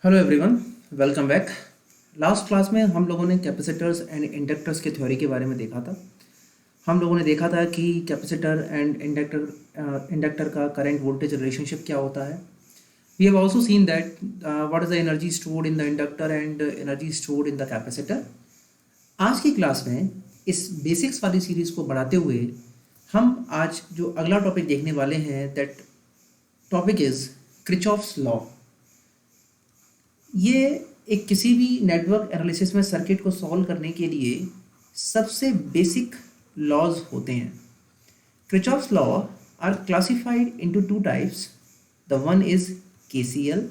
Hello everyone, welcome back. Last class में हम लोगों ने कैपेसिटर्स एंड इंडक्टर्स के थ्योरी के बारे में देखा था। हम लोगों ने देखा था कि कैपेसिटर एंड इंडक्टर का करंट वोल्टेज रिलेशनशिप क्या होता है। We have also seen that what is the energy stored in the inductor and energy stored in the capacitor. आज की क्लास में इस बेसिक्स वाली सीरीज़ को बढ़ाते हुए हम आज जो अगला टॉपिक देखने वाले हैं, that topic is Kirchhoff's law. ये एक किसी भी नेटवर्क एनालिसिस में सर्किट को सॉल्व करने के लिए सबसे बेसिक लॉज होते हैं। Kirchhoff's law are classified into two types. The one is KCL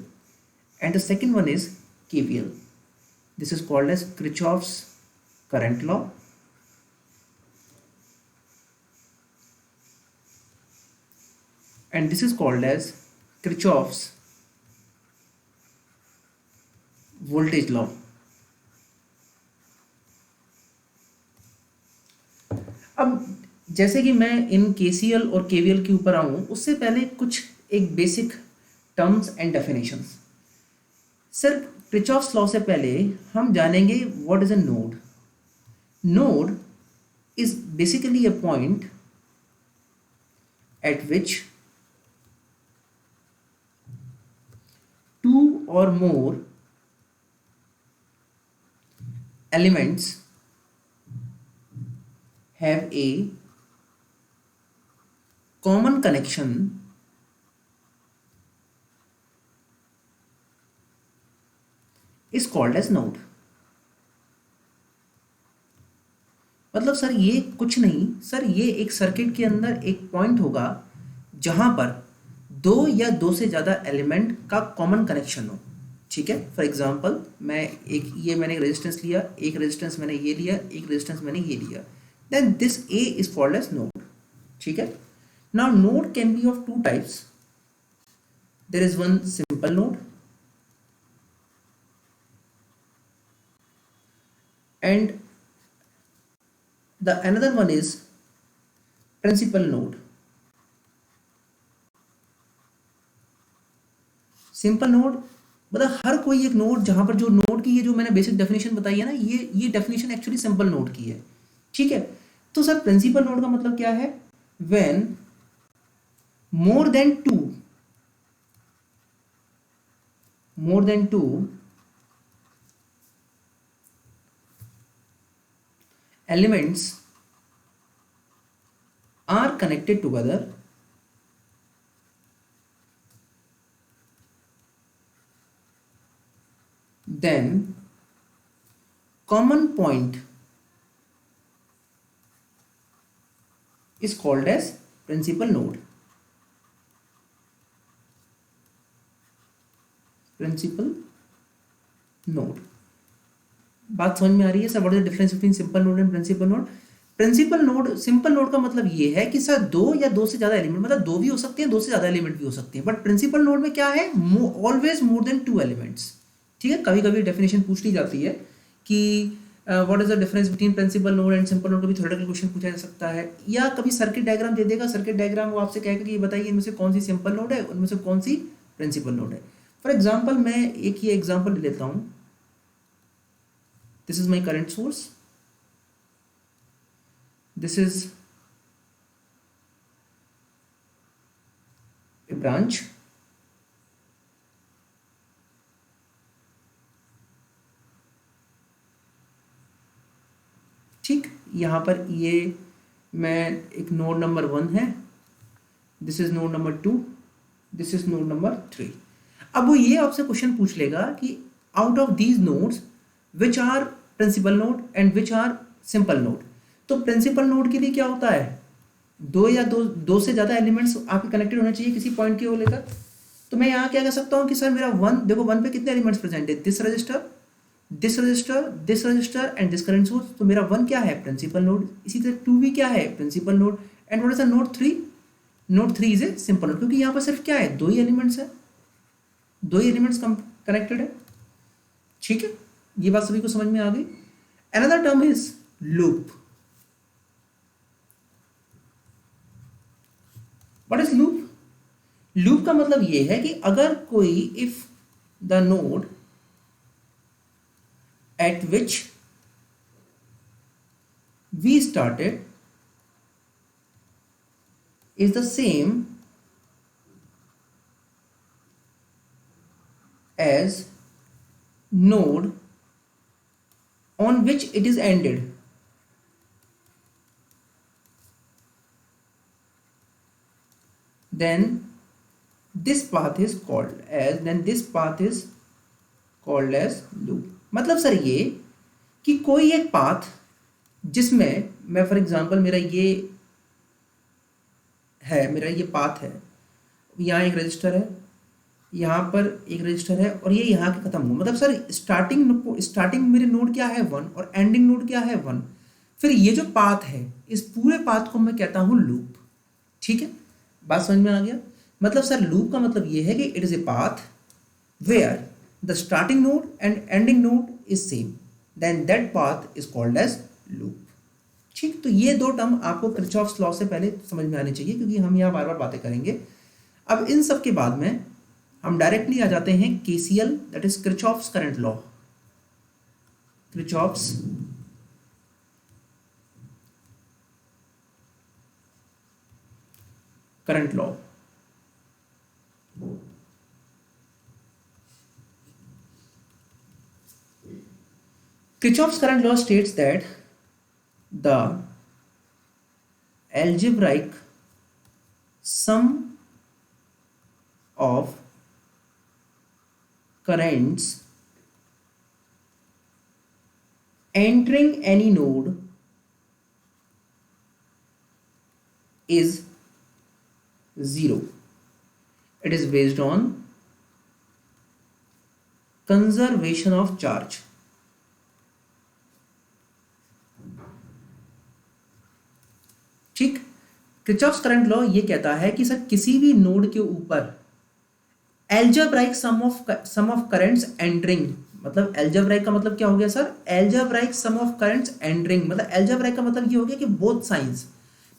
and the second one is KVL. This is called as Kirchhoff's current law and this is called as Kirchhoff's voltage law. अब जैसे कि मैं इन KCL और KVL के ऊपर आऊँ, उससे पहले कुछ एक basic terms and definitions. Sir, Kirchhoff's law से पहले हम जानेंगे what is a node. Node is basically a point at which two or more elements have a common connection is called as node. मतलब सर ये कुछ नहीं, sir ये एक सर्किट के अंदर एक पॉइंट होगा जहां पर दो या दो से ज़्यादा एलिमेंट का कॉमन कनेक्शन हो। ठीक है, फॉर एग्जांपल मैंने एक रेजिस्टेंस लिया, एक रेजिस्टेंस मैंने ये लिया, एक रेजिस्टेंस मैंने ये लिया, then this A is called as node. ठीक है, now node can be of two types. There is one simple node and the another one is principal node. Simple node मतलब हर कोई एक नोड, जहां पर जो नोड की ये जो मैंने बेसिक डेफिनेशन बताई है ना, ये डेफिनेशन एक्चुअली सिंपल नोड की है। ठीक है, तो सर प्रिंसिपल नोड का मतलब क्या है? When more than two elements are connected together, then common point is called as principal node. Principal node, बात समझ में आ रही है sir? What is the difference between simple node and principal node? Principal node, simple node का मतलब ये है कि सर दो या दो से ज्यादा एलिमेंट, मतलब दो भी हो सकते हैं, दो से ज्यादा एलिमेंट भी हो सकते हैं, बट प्रिंसिपल नोड में क्या है? Always more than two elements. ठीक है, कभी कभी डेफिनेशन पूछ ली जाती है कि what is the difference between principal node and simple node, कभी थ्योरेटिकल क्वेश्चन पूछा जा सकता है, या कभी सर्किट डायग्राम दे देगा। सर्किट डायग्राम वो आपसे कहेगा कि ये बताइए इनमें से कौन सी सिंपल नोड है, उनमें से कौन सी प्रिंसिपल नोड है। फॉर एग्जाम्पल मैं एक ये एग्जाम्पल ले लेता हूँ। This is my current source. This is a branch. ठीक, यहाँ पर ये मैं एक नोड नंबर 1 है, this is node number 2, this is node number 3। अब वो ये आपसे क्वेश्चन पूछ लेगा कि out of these nodes which are principal node and which are simple node. तो प्रिंसिपल नोड के लिए क्या होता है? दो से ज़्यादा एलिमेंट्स आपके कनेक्टेड होने चाहिए किसी पॉइंट के लेकर। तो मैं यहाँ क्या कह सकता हूँ कि सर मेरा वन, देखो वन पे कितने एलिमेंट्स प्रेजेंट है? This resistor, this resistor, this resistor and this current source. तो मेरा वन क्या है? Principal node. इसी तरह टू भी क्या है? Principal node. And what is the node 3? Node 3 is a simple node, क्योंकि यहाँ पर सिर्फ क्या है? दो ही एलिमेंट्स है, दो ही एलिमेंट्स कनेक्टेड है। ठीक है, ये बात सभी को समझ में आ गई। Another term is loop. What is loop? Loop का मतलब ये है कि अगर कोई, if the node at which we started is the same as node on which it is ended. Then this path is called as loop. मतलब sir ये कि कोई एक पाथ जिसमें मैं फॉर एग्जांपल मेरा ये पाथ है, यहाँ एक रजिस्टर है, यहाँ पर एक रजिस्टर है और ये यहाँ के खत्म हुआ, मतलब सर स्टार्टिंग मेरे नोड क्या है 1 और एंडिंग नोड क्या है 1। फिर ये जो पाथ है इस पूरे पाथ को मैं कहता हूँ लूप। ठीक है, बात समझ में आ गया। मतलब सर लूप का मतलब ये है कि it is a path where the starting node and ending node is same, then that path is called as loop. ठीक, तो ये दो टर्म आपको किरचॉफ्स लॉ से पहले समझ में आने चाहिए क्योंकि हम यहाँ बार बार बातें करेंगे। अब इन सब के बाद में हम डायरेक्टली आ जाते हैं KCL, that is Kirchhoff's current law. Kirchhoff's current law. Kirchhoff's current law states that the algebraic sum of currents entering any node is 0. It is based on conservation of charge. ठीक, Kirchhoff's current law ये कहता है कि sir किसी भी node के ऊपर algebraic sum of currents entering, मतलब एल्जेब्राइक का मतलब क्या हो गया sir, algebraic sum of currents entering, मतलब एल्जेब्राइक का मतलब ये हो गया कि बोथ साइंस,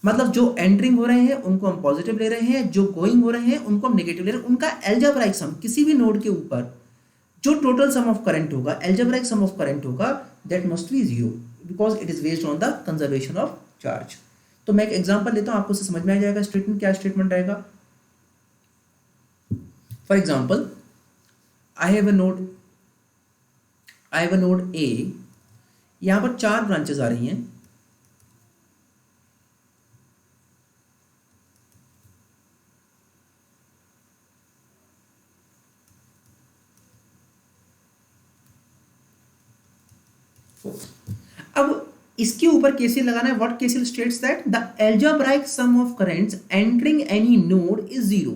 मतलब जो एंटरिंग हो रहे हैं उनको हम पॉजिटिव ले रहे हैं, जो गोइंग हो रहे हैं उनको हम नेगेटिव ले रहे हैं, उनका एल्जेब्राइक सम किसी भी नोड के ऊपर जो टोटल सम ऑफ करंट होगा, एल्जेब्राइक सम ऑफ करंट होगा, that must be 0 because it is based on the conservation of charge. तो मैं एक एग्जांपल लेता हूं, आपको उससे समझ में आ जाएगा स्टेटमेंट क्या स्टेटमेंट रहेगा। For example I have a node A, यहां पर 4 ब्रांचेस आ रही हैं, अब इसके ऊपर केसीएल लगाना है। What KCL states that the algebraic sum of currents entering any node is 0।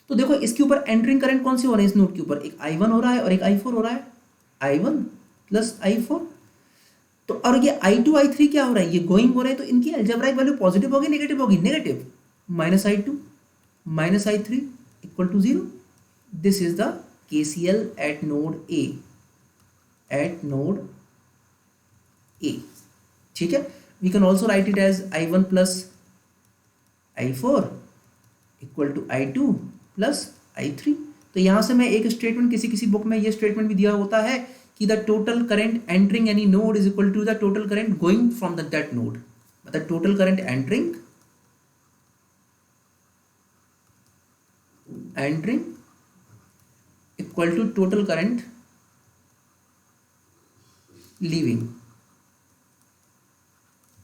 तो देखो इसके ऊपर एंटरिंग करंट कौन सी हो रहा है, इस नोड के ऊपर एक I1 हो रहा है और एक I4 हो रहा है, I1 प्लस I4। तो और ये I2 I3 क्या हो रहा है, ये गोइंग हो रहा है, तो इनकी एल्जेब्राइक वैल्यू पॉजिटिव होगी नेगेटिव होगी, negative, -I2 -I3 equal to 0। This is the KCL at node A। ठीक है, we can also write it as I1 plus I4 equal to I2 plus I3। तो यहां से मैं एक स्टेटमेंट, किसी बुक में ये स्टेटमेंट भी दिया होता है कि the total current entering any node is equal to the total current going from that node, मतलब total current entering equal to total current leaving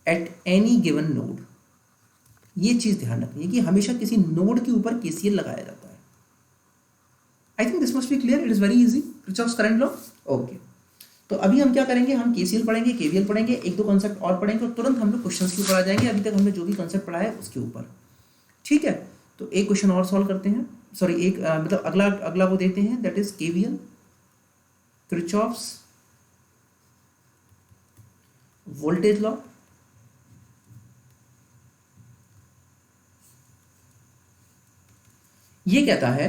at any given node. ये चीज ध्यान रखनी है कि हमेशा किसी नोड के ऊपर केसीएल लगाया जाता है। I think this must be clear, it is very easy, Kirchhoff's current law. Okay, तो अभी हम क्या करेंगे, हम केसीएल पढ़ेंगे, केवीएल पढ़ेंगे, एक दो कॉन्सेप्ट और पढ़ेंगे और तुरंत हम लोग क्वेश्चंस के ऊपर आ जाएंगे। अभी तक हमने जो भी कॉन्सेप्ट पढ़ा है उसके ऊपर। ठीक है, तो एक क्वेश्चन और सॉल्व करते हैं, सॉरी एक मतलब अगला वो देते हैं, that is KVL, Kirchhoff's voltage law. ये कहता है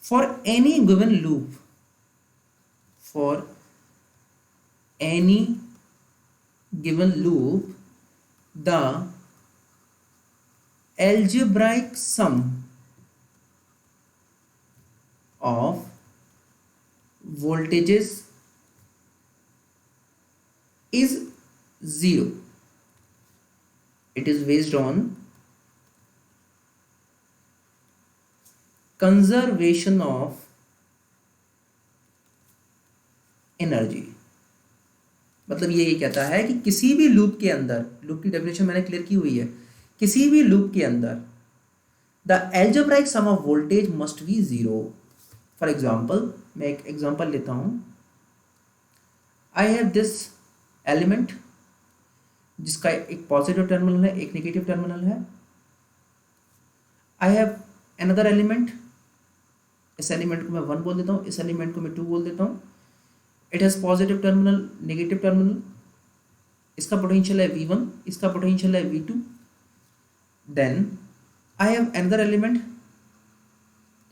for any given loop, the algebraic sum of voltages 0. It is based on conservation of energy. मतलब ये कहता है कि किसी भी लूप के अंदर, लूप की डेफिनेशन मैंने क्लियर की हुई है, किसी भी लूप के अंदर the algebraic sum of voltage must be 0. For example, मैं एक एग्जाम्पल लेता हूं। आई हैव दिस एलिमेंट जिसका एक पॉजिटिव टर्मिनल है, एक नेगेटिव टर्मिनल है। आई हैव अनदर एलिमेंट, इस एलिमेंट को मैं 1 बोल देता हूँ, इस एलिमेंट को मैं 2 बोल देता हूँ। It has positive terminal, negative terminal. इसका पोटेंशियल है V1, इसका पोटेंशियल है V2। Then I have another element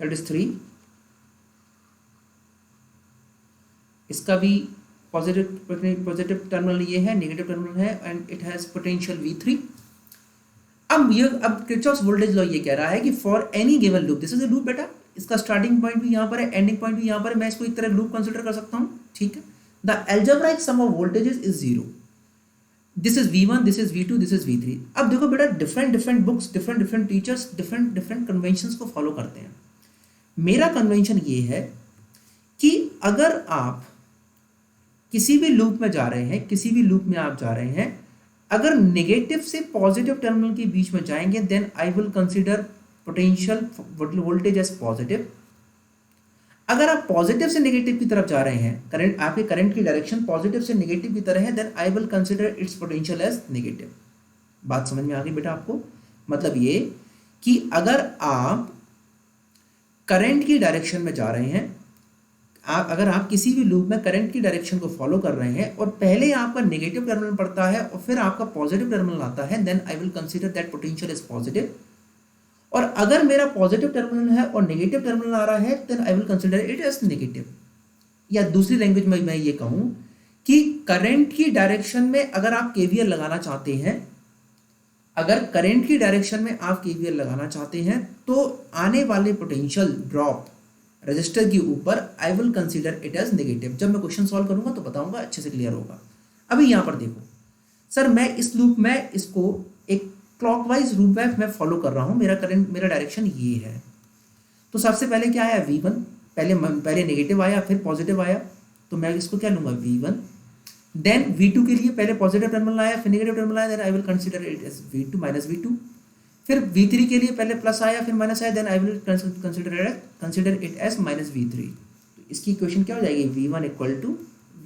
that is 3, इसका भी पॉजिटिव टर्मिनल ये है, नेगेटिव टर्मिनल है, and it has potential V3। अब किरचॉफ्स वोल्टेज लॉ ये कह रहा है कि for any given loop, this is a loop बेटा, इसका स्टार्टिंग पॉइंट भी यहाँ पर है, एंडिंग पॉइंट भी यहाँ पर है, मैं इसको एक तरह लूप कंसीडर कर सकता हूँ, ठीक है। The algebraic sum of voltages is 0. This is V1, this is V2, this is V3। अब देखो बेटा, different books, different teachers different conventions को फॉलो करते हैं। मेरा कन्वेंशन ये है कि अगर आप किसी भी लूप में जा रहे हैं, किसी भी लूप में आप जा रहे हैं, अगर नेगेटिव से पॉजिटिव टर्मिनल के बीच में जाएंगे, then I will consider potential voltage as positive. अगर आप पॉजिटिव से नेगेटिव की तरफ जा रहे हैं, करंट, आपके करंट की डायरेक्शन पॉजिटिव से नेगेटिव की तरह है, then I will consider its potential as negative. बात समझ में आ गई बेटा आपको? मतलब ये कि अगर आप करंट की डायरेक्शन में जा रहे हैं, अगर आप किसी भी लूप में करंट की डायरेक्शन को फॉलो कर रहे हैं और पहले आपका नेगेटिव टर्मिनल पड़ता है और फिर आपका पॉजिटिव टर्मिनल आता है, then I will consider that potential is positive. और अगर मेरा पॉजिटिव टर्मिनल है और नेगेटिव टर्मिनल आ रहा है, then I will consider it as negative. या दूसरी लैंग्वेज में मैं ये कहूं कि करंट की डायरेक्शन में अगर आप केवीएल लगाना चाहते हैं, अगर करंट की डायरेक्शन में आप केवीएल लगाना चाहते हैं, तो आने वाले पोटेंशियल ड्रॉप रजिस्टर के ऊपर I will consider it as negative. जब मैं क्वेश्चन सॉल्व करूंगा तो बताऊंगा, अच्छे से क्लियर होगा। अभी यहां पर देखो सर, मैं इस लूप में इसको एक क्लॉकवाइज रूप में मैं फॉलो कर रहा हूं, मेरा करंट, मेरा डायरेक्शन ये है। तो सबसे पहले क्या आया? V1, पहले नेगेटिव आया, फिर पॉजिटिव आया, तो मैं इसको क्या लूंगा? V1। देन V2 के लिए पहले पॉजिटिव टर्मिनल आया, फिर नेगेटिव टर्मिनल आया, then I will consider it as V2 minus V2। फिर V3 के लिए पहले प्लस आया, फिर माइनस आया, then I will consider it as minus V3। तो इसकी इक्वेशन क्या हो जाएगी? V1 equal to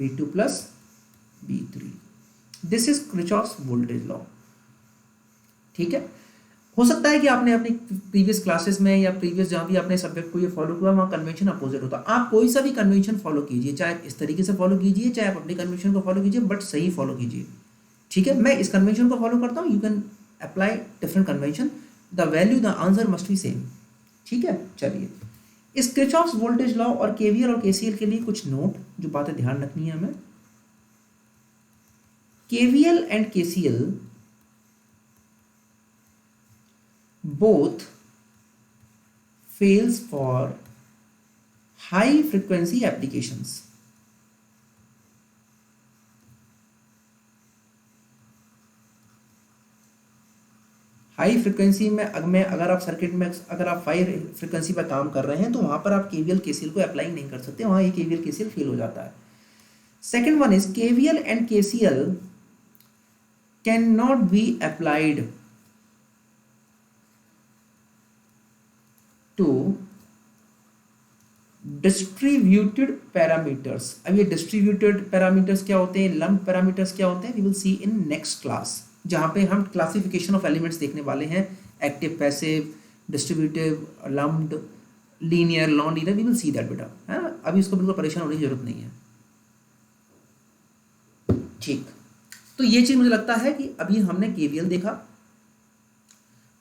V2 plus V3। This is Kirchhoff's voltage law, ठीक है। हो सकता है कि आपने अपनी प्रीवियस क्लासेस में या प्रीवियस जहां भी आपने सब्जेक्ट को ये फॉलो किया, वहां कन्वेंशन अपोजिट होता। आप कोई सा भी कन्वेंशन फॉलो कीजिए, चाहे इस तरीके से फॉलो कीजिए, चाहे आप अपने कन्वेंशन को फॉलो कीजिए, बट सही फॉलो कीजिए, ठीक है। मैं इस कन्वेंशन को फॉलो करता हूँ, you can apply different convention, the value, the answer must be same, ठीक है। चलिए, इस किरचॉफ्स वोल्टेज लॉ और केवीएल और केसीएल के लिए कुछ नोट, जो बातें ध्यान रखनी है हमें। KVL and KCL both fails for high frequency applications. High frequency में अगर आप सर्किट में अगर आप हाई फ्रिक्वेंसी पर काम कर रहे हैं, तो वहां पर आप केवीएल केसीएल को अप्लाई नहीं कर सकते, वहां ये केवीएल केसीएल फेल हो जाता है। Second one is KVL and KCL can not be applied to distributed parameters। अब ये distributed parameters क्या होते हैं, lumped parameters क्या होते हैं, we will see in next class, जहां पे हम classification of elements देखने वाले हैं, active, passive, distributive, lumped, linear, non-linear, we will see that बेटा, है ना। अभी इसको बिल्कुल परेशान होने की जरूरत नहीं है, ठीक। तो ये चीज मुझे लगता है कि अभी हमने केवीएल देखा,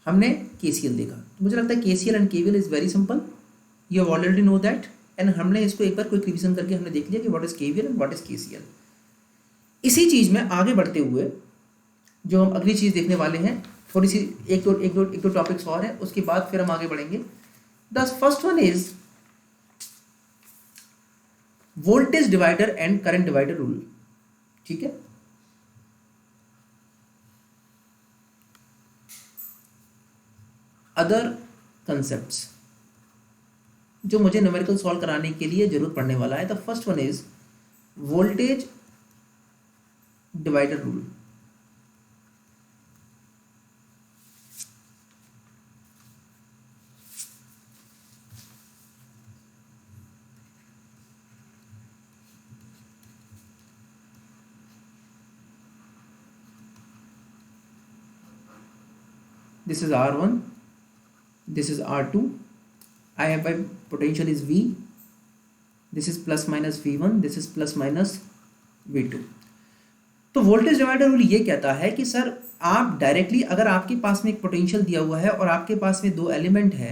हमने केसीएल देखा, तो मुझे लगता है KCL and KVL is very simple, you have already know that, and हमने इसको एक बार क्विक रिवीजन करके हमने देख लिया कि what is KVL and what is KCL. इसी चीज में आगे बढ़ते हुए जो हम अगली चीज देखने वाले हैं, थोड़ी सी एक दो टॉपिक्स और हैं, उसके बाद फिर हम आगे बढ़ेंगे। The first one is voltage divider and current divider rule, ठीक है। अदर कंसेप्ट्स जो मुझे न्यूमेरिकल सॉल्व कराने के लिए जरूरत पड़ने वाला है। The first one is voltage divider rule. This is R1, this is R2, I have my potential is V, this is plus minus V1, this is plus minus V2। तो voltage divider rule ये कहता है कि sir आप directly अगर आपके पास में एक पोटेंशियल दिया हुआ है और आपके पास में दो एलिमेंट है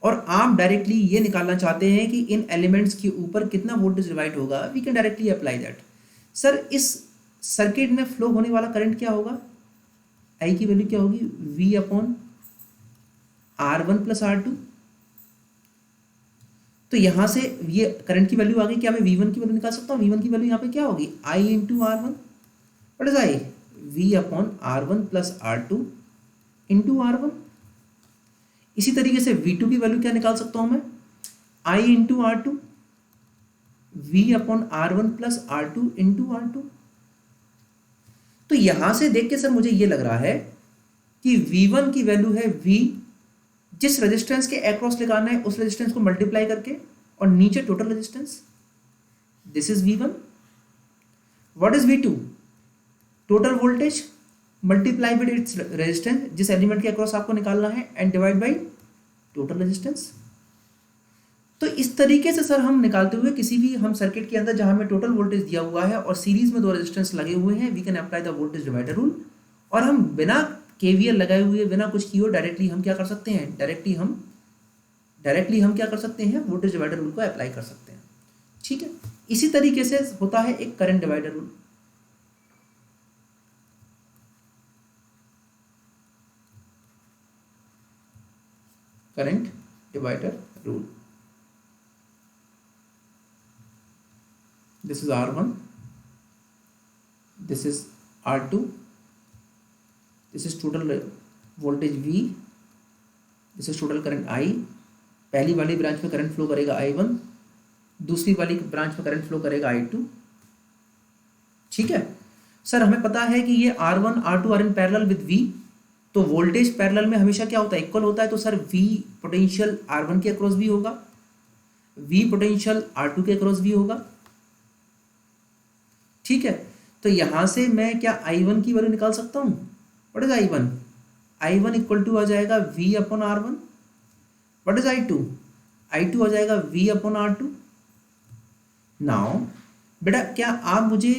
और आप डायरेक्टली ये निकालना चाहते हैं कि इन एलिमेंट्स के ऊपर कितना वोल्टेज डिवाइड होगा, we can directly apply that. Sir इस सर्किट में फ्लो होने वाला करंट क्या होगा, आई की वैल्यू क्या होगी, V upon R1 plus R2। तो यहां से ये करंट की वैल्यू आ गई, क्या मैं V1 की वैल्यू निकाल सकता हूं, V1 की वैल्यू यहां पे क्या होगी, I into R1, what is I, V upon R1 plus R2 into R1। इसी तरीके से V2 की वैल्यू क्या निकाल सकता हूं मैं, I into R2, V upon R1 plus R2 into R2। तो यहां से देख के सर मुझे ये लग रहा है कि V1 की वैल्यू है V, जिस रेजिस्टेंस के अक्रॉस लगाना है उस रेजिस्टेंस को मल्टीप्लाई करके और नीचे total resistance, this is V1। What is V2, total voltage multiply by its resistance, जिस एलिमेंट के अक्रॉस आपको निकालना है, and divide by total resistance. तो इस तरीके से सर हम निकालते हुए किसी भी हम सर्किट के अंदर जहां में टोटल वोल्टेज दिया हुआ है और सीरीज में दो रेजिस्टेंस लगे हुए हैं, we can apply the voltage divider rule. और हम बिना केवीएल लगाए हुए, बिना कुछ किए डायरेक्टली हम क्या कर सकते हैं, डायरेक्टली हम क्या कर सकते हैं, वोल्टेज डिवाइडर रूल को अप्लाई कर सकते हैं। ठीक है, इसी तरीके से होता है एक current divider rule. Current divider rule, this is R1, this is R2, this is total voltage V, this is total current I। पहली वाली ब्रांच में करंट फ्लो करेगा I1, दूसरी वाली ब्रांच में करंट फ्लो करेगा I2। ठीक है सर, हमें पता है कि ये R1 R2 are in parallel with V, तो वोल्टेज पैरेलल में हमेशा क्या होता है, इक्वल होता है। तो सर V पोटेंशियल R1 के अक्रॉस भी होगा, V पोटेंशियल R2 के अक्रॉस भी होगा। ठीक है, तो यहां से मैं क्या I1 की वैल्यू निकाल सकता हूं, what is I1, I1 equal to आ जाएगा V upon R1। What is I2, I2 आ जाएगा V अपॉन R2। नाउ बेटा क्या आप मुझे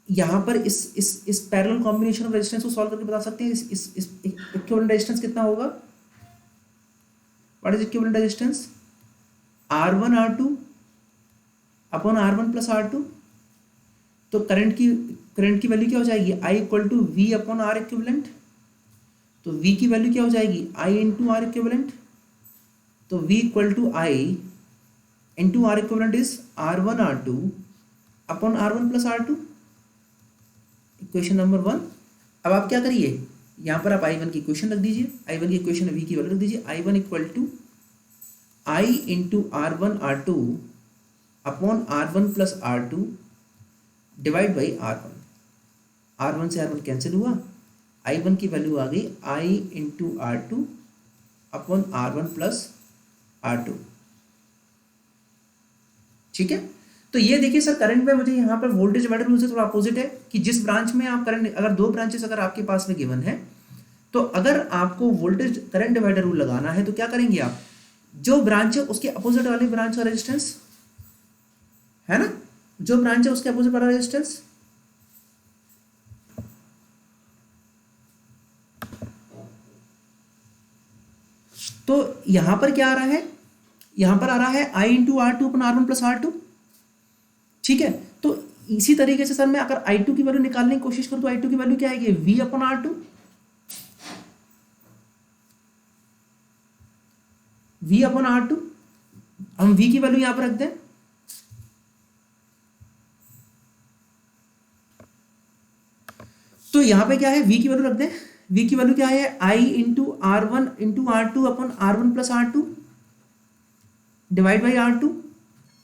यहां पर इस पैरेलल कॉम्बिनेशन ऑफ रेजिस्टेंस को सॉल्व करके बता सकते हैं इस इक्विवेलेंट रेजिस्टेंस कितना होगा, what is equivalent resistance, R1 R2 upon R1 plus R2। तो करंट की वैल्यू क्या हो जाएगी, I equal to V upon R equivalent. तो V की वैल्यू क्या हो जाएगी, I इंटू R इक्विवेलेंट। तो V equal to I into R equivalent is R1 R2 upon R1 plus R2, equation number 1। अब आप क्या करिए, यहां पर आप I1 की इक्वेशन रख दीजिए, I1 की इक्वेशन V की वैल्यू रख दीजिए, I1 equal to I into R1 R2 upon R1 plus R2 divide by R1। R1 से R1 कैंसिल हुआ, I1 की वैल्यू आ गई I into R2 upon R1 plus R2। ठीक है, तो ये देखिए सर करंट में मुझे यहाँ पर वोल्टेज डिवाइडर रूल से थोड़ा अपोजिट है कि जिस ब्रांच में आप करंट, अगर दो ब्रांचेस अगर आपके पास में गिवन है, तो अगर आपको वोल्टेज करंट डिवाइडर रूल लगाना है तो क्या करेंगे आप, जो ब्रांच है उसके अपोजिट वाली ब्रांच का रेजिस्टेंस है ना, जो ब्रांच है उसके अपोजिट वाला रेजिस्टेंस। तो यहां पर क्या आ रहा है, यहां पर आ रहा है I into R2 upon R1 plus R2। ठीक है, तो इसी तरीके से सर मैं अगर I2 की वैल्यू निकालने की कोशिश करूं तो I2 की वैल्यू क्या आएगी, V upon R2, V upon R2। हम V की वैल्यू यहां पर रख दें, तो यहां पे क्या है, V की वैल्यू रख दें, V की वैल्यू क्या है, I into R1 into R2 upon R1 plus R2 divide by R2,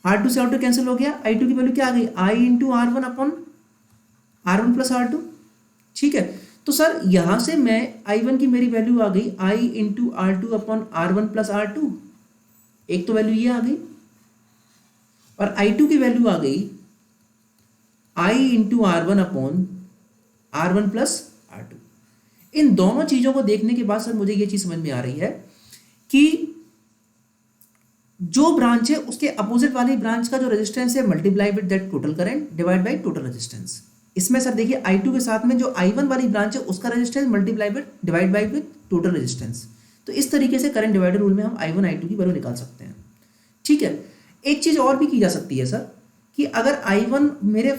R2 से R2 कैंसिल हो गया, I2 की वैल्यू क्या आ गई, I into R1 upon R1 plus R2। ठीक है, तो सर यहां से मैं I1 की मेरी वैल्यू आ गई I into R2 upon R1 plus R2, एक तो वैल्यू ये आ गई, और I2 की वैल्यू आ गई I into R1 upon R1 plus R2। इन दोनों चीजों को देखने के बाद सर मुझे ये चीज समझ में आ रही है कि जो ब्रांच है उसके अपोजिट वाली ब्रांच का जो रेजिस्टेंस है multiply with that total current divide by total resistance. इसमें सर देखिए I2 के साथ में जो I1 वाली ब्रांच है उसका resistance multiply with divide by with total resistance. तो इस तरीके से करंट डिवाइडर रूल में हम I1 I2 की वैल्यू निकाल सकते हैं। ठीक है, एक चीज और भी की जा सकती है सर कि अगर I1 मेरे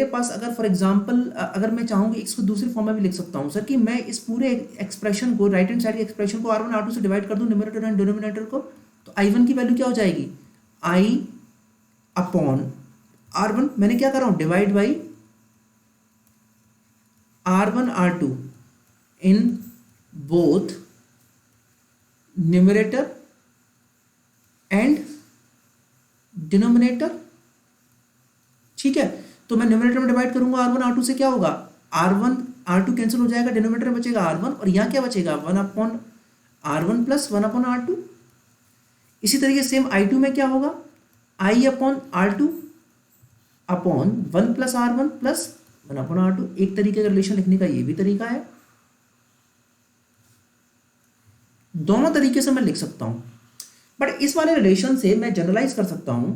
पास अगर फॉर एग्जांपल अगर मैं चाहूँ कि इसको दूसरी फॉर्म में भी लिख सकता हूँ सर कि मैं इस पूरे एक्सप्रेशन को राइट हैंड साइड के एक्सप्रेशन को R1 R2 से डिवाइड कर दूं न्यूमरेटर एंड डिनोमिनेटर को, तो I1 की वैल्यू क्या हो जाएगी I अपॉन R1, मैंने क्या कर रहा हूँ divide by R1 R2 in both numerator and denominator. ठीक है, तो मैं न्यूमरेटर में डिवाइड करूंगा R1 R2 से, क्या होगा R1 R2 कैंसिल हो जाएगा, डिनोमिनेटर में बचेगा R1 और यहाँ क्या बचेगा 1 upon R1 plus 1 upon R2। इसी तरीके सेम I2 में क्या होगा I upon R2 upon 1 plus R1 plus 1 upon R2। एक तरीके का रिलेशन लिखने का ये भी तरीका है, दोनों तरीके से मैं लिख सकता हूं, बट इस वाले रिलेशन से मैं जनरलाइज कर सकता हूं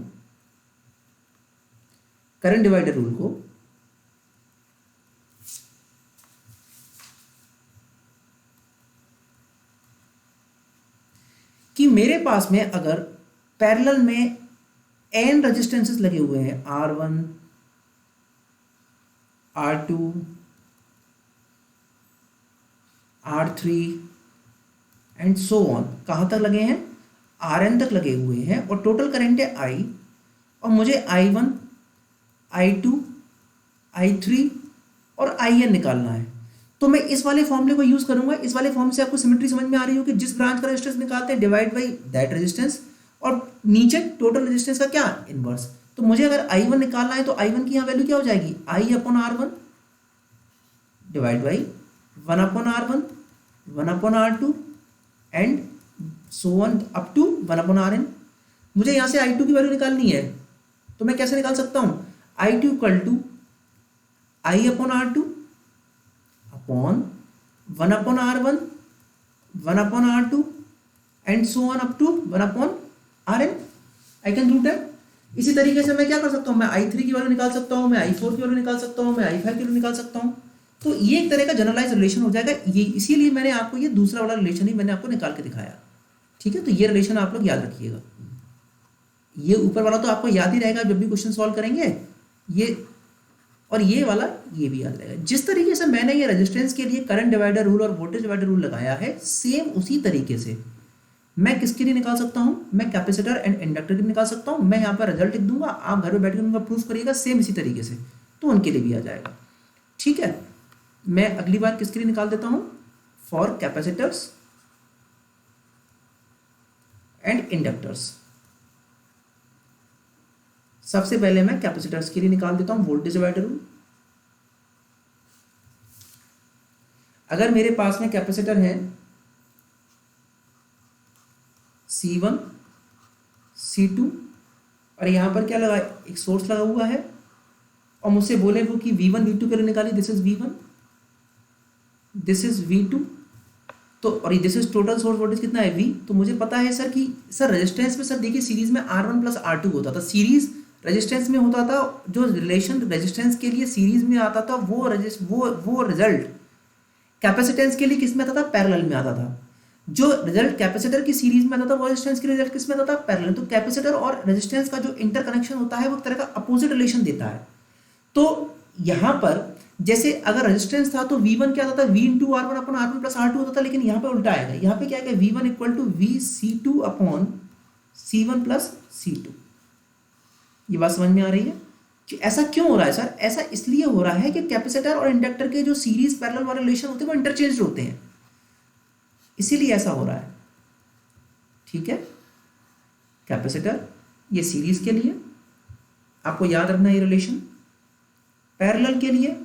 करंट डिवाइडर रूल को। कि मेरे पास में अगर पैरेलल में n रेजिस्टेंसेस लगे हुए हैं R1 R2 R3 and so on, कहां तक लगे हैं Rn तक लगे हुए हैं, और टोटल करंट है I, और मुझे I1 I2 I3 और IN निकालना है। तो मैं इस वाले फॉर्मूले को यूज करूंगा। इस वाले फॉर्म से आपको सिमेट्री समझ में आ रही हो कि जिस ब्रांच का रेजिस्टेंस निकालते हैं डिवाइड बाई दैट रेजिस्टेंस, और नीचे टोटल रेजिस्टेंस का क्या इनवर्स। तो मुझे अगर I1 निकालना है तो I1 की यहाँ वैल्यू क्या हो जाएगी I upon R1 divide by 1 upon R1 1 upon R2 and so on up to 1 upon Rn। मुझे यहाँ से I2 की वैल्यू निकालनी है, तो मैं कैसे निकाल सकता हूँ I2 equal to I upon R2 upon 1 upon R1 1 upon R2 and so on up to 1 upon Rn। I can do that. इसी तरीके से मैं क्या कर सकता हूँ, मैं I3 की वैल्यू निकाल सकता हूँ, मैं I4 की वैल्यू निकाल सकता हूँ, मैं I5 की वैल्यू निकाल सकता हूँ। तो ये एक तरह का जनरलाइज रिलेशन हो जाएगा, ये इसीलिए मैंने आपको ये दूसरा वाला रिलेशन ही मैंने आपको निकाल के दिखाया। ठीक है, तो ये रिलेशन आप लोग याद रखिएगा। ये ऊपर वाला तो आपको याद ही रहेगा जब भी क्वेश्चन सॉल्व करेंगे, ये और ये वाला ये भी याद रहेगा। जिस तरीके से मैंने ये रेजिस्टेंस के लिए करंट डिवाइडर रूल और वोल्टेज डिवाइडर रूल लगाया है, सेम उसी तरीके से मैं किसके लिए निकाल सकता हूं, मैं कैपेसिटर एंड इंडक्टर के लिए निकाल सकता हूं। मैं यहाँ पर रिजल्ट लिख दूंगा, आप घर में बैठ कर उनका प्रूफ करिएगा सेम इसी तरीके से, तो उनके लिए भी आ जाएगा। ठीक है, मैं अगली बार किसके लिए निकाल देता हूं, फॉर कैपेसिटर्स एंड इंडक्टर्स। सबसे पहले मैं कैपेसिटर्स के लिए निकाल देता हूं वोल्टेज डिवाइडर रूल। अगर मेरे पास में कैपेसिटर है C1 C2 और यहां पर क्या लगा, एक सोर्स लगा हुआ है, और मुझसे बोले वो कि V1 V2 के लिए निकाली, this is V1 this is V2, तो और this is total source voltage कितना है V। तो मुझे पता है सर कि सर रेजिस्टेंस में सर देखिए सीरीज में R1 प्लस R2 होता था, सीरीज रेजिस्टेंस में होता था, जो रिलेशन रेजिस्टेंस के लिए सीरीज में आता था वो रिजल्ट कैपेसिटेंस के लिए किस में आता था, पैरेलल में आता था। जो रिजल्ट कैपेसिटर की सीरीज में आता था वो रेजिस्टेंस के रिजल्ट किस में आता था, पैरेलल। तो कैपेसिटर और रेजिस्टेंस का जो इंटरकनेक्शन होता है वो एक तरह का अपोजिट रिलेशन देता है। तो यहां पर जैसे अगर रेजिस्टेंस था तो V1 क्या आता था, V into R1 upon R1 plus R2 होता था, लेकिन यहाँ पे उल्टा आएगा। यहाँ पे क्या है, V1 equal to VC2 upon C1 plus C2। ये बात समझ में आ रही है। ऐसा क्यों हो रहा है सर? ऐसा इसलिए हो रहा है कि कैपेसिटर और इंडक्टर के जो सीरीज पैरेलल वाले रिलेशन होते हैं वो इंटरचेंज होते हैं, इसीलिए ऐसा हो रहा है। ठीक है, कैपेसिटर ये सीरीज के लिए, आपको याद रखना ये रिलेशन। पैरेलल के लिए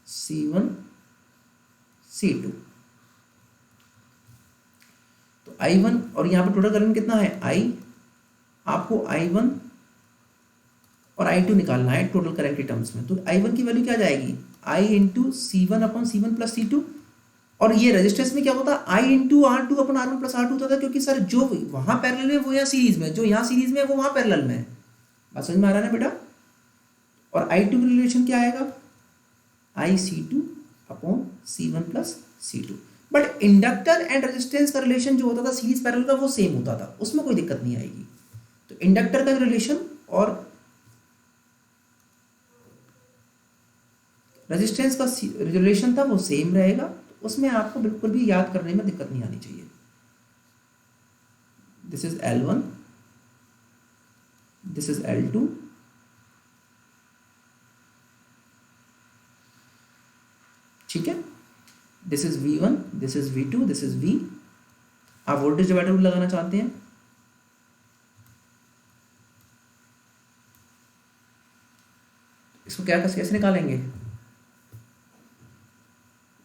C1 C2, तो I1 और यहाँ पे टोटल करंट कितना है I, आपको I1 और I2 निकालना है टोटल करंट के टर्म्स में। तो I1 की वैल्यू क्या जाएगी I into C1 plus C2, और ये रेजिस्टेंस में क्या होता है I into R2 plus R2 होता था, क्योंकि सर जो वहां पैरेलल में वो यहाँ सीरीज में, जो यहाँ सीरीज में है वो वहां पैरेलल में है। बात समझ में आ रहा है ना बेटा? और I2 का रिलेशन क्या आएगा IC2/C1 plus C2। But inductor and resistance का रिलेशन जो होता था सीरीज पैरेलल का वो सेम होता था, उसमें कोई दिक्कत नहीं आएगी। तो इंडक्टर का रिलेशन और रेजिस्टेंस का रिलेशन था वो सेम रहेगा, तो उसमें आपको बिल्कुल भी याद करने में दिक्कत नहीं आनी चाहिए। This is L1, this is L2, ठीक है, this is V1, this is V2, this is V। आप वोल्टेज डिवाइडर रूल लगाना चाहते हैं, इसको क्या कैसे निकालेंगे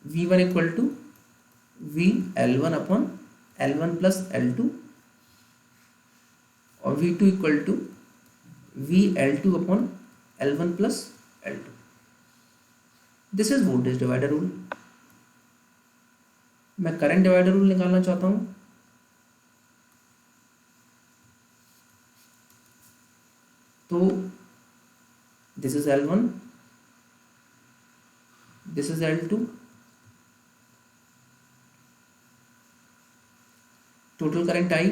V1 equal to V L1 plus L2 और V2 equal to V L1 plus L2। This is voltage divider rule. मैं करंट डिवाइडर रूल निकालना चाहता हूं, तो this is L1, this is L2, total current I,